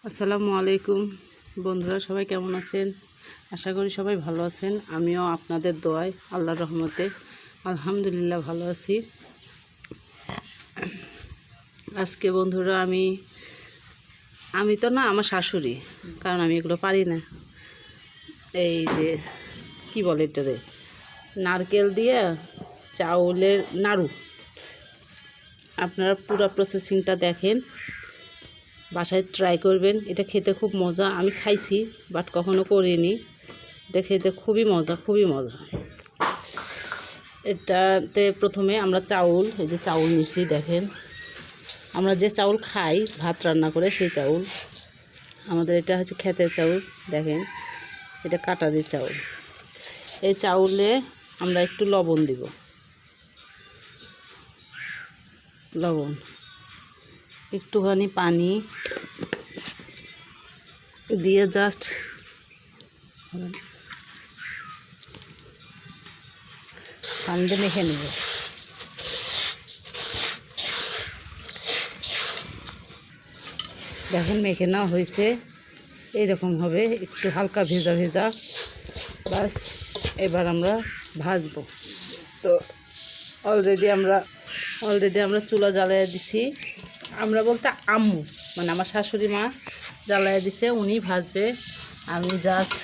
আসসালামু আলাইকুম বন্ধুরা, সবাই কেমন আছেন? আশা করি সবাই ভালো আছেন। আমিও আপনাদের দোয়ায় আল্লাহর রহমতে আলহামদুলিল্লাহ ভালো আছি। আজকে বন্ধুরা আমি তো না, আমার শাশুড়ি, কারণ আমি এগুলো পারি না। এই যে কি বলে এটারে, নারকেল দিয়ে চাউলের নাড়ু। আপনারা পুরো প্রসেসিংটা দেখেন, বাসায় ট্রাই করবেন। এটা খেতে খুব মজা। আমি খাইছি বাট কখনো করিনি। এটা খেতে খুবই মজা। এটাতে প্রথমে আমরা এই যে চাউল নিছি, দেখেন আমরা যে চাউল খাই ভাত রান্না করে সেই চাউল। আমাদের এটা হচ্ছে ক্ষেতের চাউল। দেখেন এটা কাটারি চাউল। এই চাউলে আমরা একটু লবণ দিব, একটুখানি পানি দিয়ে জাস্ট পানিতে মেখে নেব। দেখেন মেখে নেওয়া হয়েছে, এইরকম হবে, একটু হালকা ভেজা। বাস এবার আমরা ভাজবো। তো অলরেডি আমরা চুলা জ্বালিয়ে দিছি। আমরা বলতে আম্মু, মানে আমার শাশুড়ি মা জ্বালিয়ে দিছে, উনি ভাজবে। আমি জাস্ট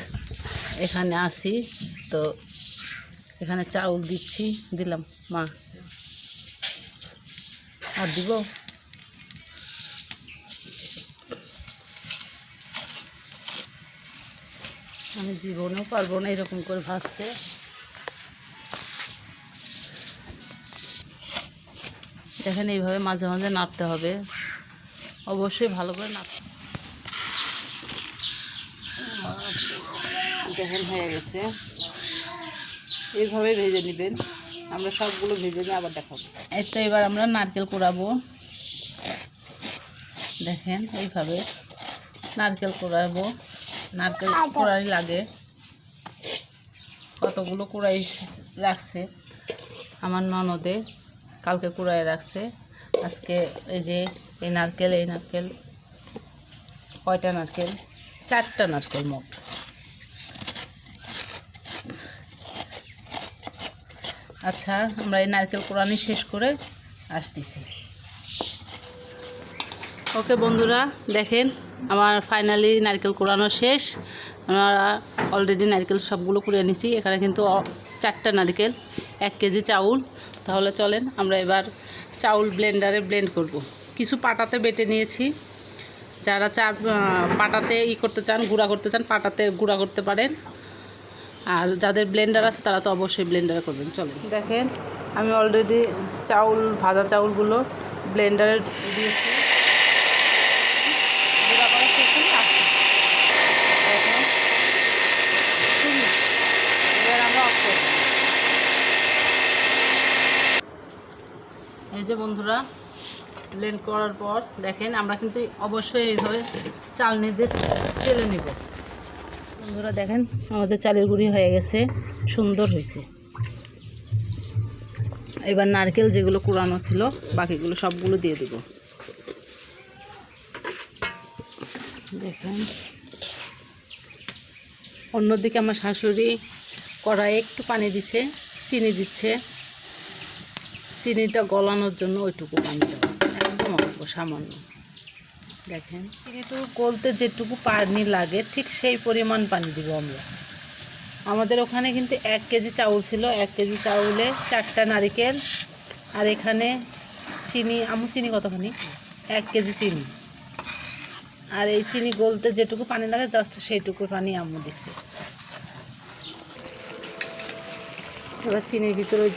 এখানে আসি। তো এখানে চাউল দিলাম। মা আর দিব? আমি জীবনেও পারবো না এরকম করে ভাজতে। দেখেন এইভাবে মাঝে মাঝে নাড়তে হবে, অবশ্যই ভালো করে নাড়তে। দেখেন হয়ে গেছে, এইভাবে ভেজে নেবেন। আমরা সবগুলো ভেজে নিয়ে আবার দেখাবো। এই তো এবার আমরা নারকেল কুড়াবো। দেখেন এইভাবে নারকেল কুড়াবো। নারকেল কুড়াই লাগে। কতগুলো কুড়াই রাখছে আমার ননদে, কালকে কুড়াই রাখছে। আজকে এই যে এই নারকেল কয়টা নারকেল? 4টা নারকেল মোট। আচ্ছা, আমরা এই নারকেল কুড়ানি শেষ করে আসতেছি। ওকে বন্ধুরা, দেখেন আমার ফাইনালি নারকেল কুড়ানো শেষ। আমরা অলরেডি নারকেল সবগুলো কুড়িয়ে নিছি। এখানে কিন্তু 4টা নারকেল, 1 কেজি চাউল। তাহলে চলেন আমরা এবার চাউল ব্লেন্ডারে ব্লেন্ড করব। কিছু পাটাতে বেটে নিয়েছি। যারা পাটাতে করতে চান, গুঁড়া করতে চান, পাটাতে গুঁড়া করতে পারেন। আর যাদের ব্লেন্ডার আছে তারা তো অবশ্যই ব্লেন্ডারে করবেন। চলেন দেখেন, আমি অলরেডি ভাজা চাউলগুলো ব্লেন্ডারে দিয়েছি। গুঁড়া করা শেষ হয়ে আসছে। দেখেন এবার আমরা অফ করব। এই যে বন্ধুরা, ব্লেন্ড করার পর দেখেন আমরা কিন্তু অবশ্যই এইভাবে চালনি দিয়ে চেলে নিব। বন্ধুরা দেখেন আমাদের চালের গুঁড়ি হয়ে গেছে, সুন্দর হয়েছে। এবার নারকেল যেগুলো কুড়ানো ছিল বাকিগুলো সবগুলো দিয়ে দেব। দেখেন অন্যদিকে আমার শাশুড়ি কড়াইয়ে একটু পানি দিছে, চিনি দিচ্ছে। চিনিটা গলানোর জন্য ওইটুকু পানি দেওয়া, একদম অল্প সামান্য। দেখেন চিনিটুকু গলতে যেটুকু পানি লাগে ঠিক সেই পরিমাণ পানি দিব আমরা। আমাদের ওখানে কিন্তু 1 কেজি চাউল ছিল। 1 কেজি চাউলে 4টা নারকেল। আর এখানে চিনি, চিনি কতখানি? 1 কেজি চিনি। আর এই চিনি গলতে যেটুকু পানি লাগে জাস্ট সেইটুকু পানি আম্মু দিছে। এবার চিনির ভিতরে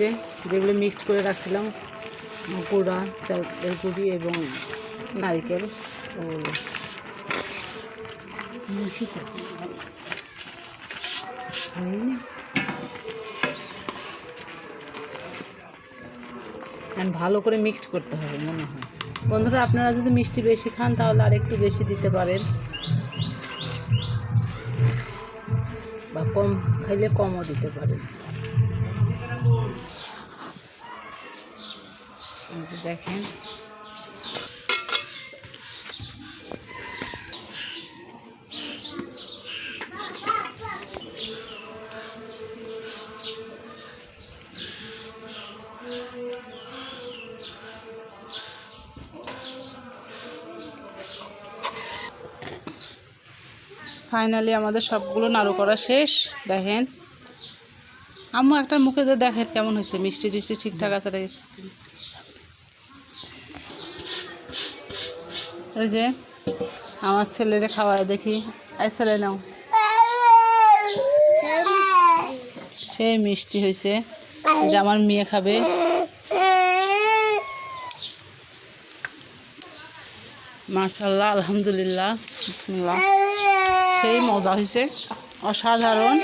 যেগুলো মিক্সড করে রাখছিলাম, গুঁড়া চাউলের গুঁড়ি এবং নারকেল, ভালো করে মিক্সড করতে হবে মনে হয়। বন্ধুরা আপনারা যদি মিষ্টি বেশি খান তাহলে আর একটু বেশি দিতে পারেন, বা কম খাইলে কমও দিতে পারেন। দেখেন ফাইনালি আমাদের সবগুলো নাড়ু করা শেষ। দেখেন আম্মু একটা মুখে দিয়ে দেখেন কেমন হয়েছে, মিষ্টি টিষ্টি ঠিকঠাক আছে। ওই যে আমার ছেলেরে খাওয়ায় দেখি, এই ছেলে নাও, সেই মিষ্টি হয়েছে, যে আমার মেয়ে খাবে। মাশাআল্লাহ, আলহামদুলিল্লাহ, বিসমিল্লাহ, সেই মজা হয়েছে, অসাধারণ।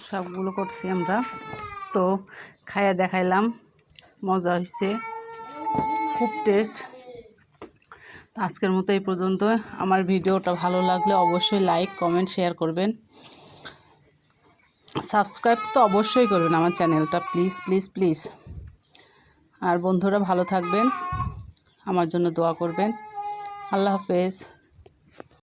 সবগুলো করছি আমরা, তো খাইয়া দেখাইলাম, মজা হয়েছে, খুব টেস্ট। আজকের মতো এই পর্যন্ত। আমার ভিডিওটা ভালো লাগলে অবশ্যই লাইক, কমেন্ট, শেয়ার করবেন। সাবস্ক্রাইব তো অবশ্যই করবেন আমার চ্যানেলটা, প্লিজ প্লিজ প্লিজ। আর বন্ধুরা ভালো থাকবেন, আমার জন্য দোয়া করবেন। আল্লাহ হাফেজ।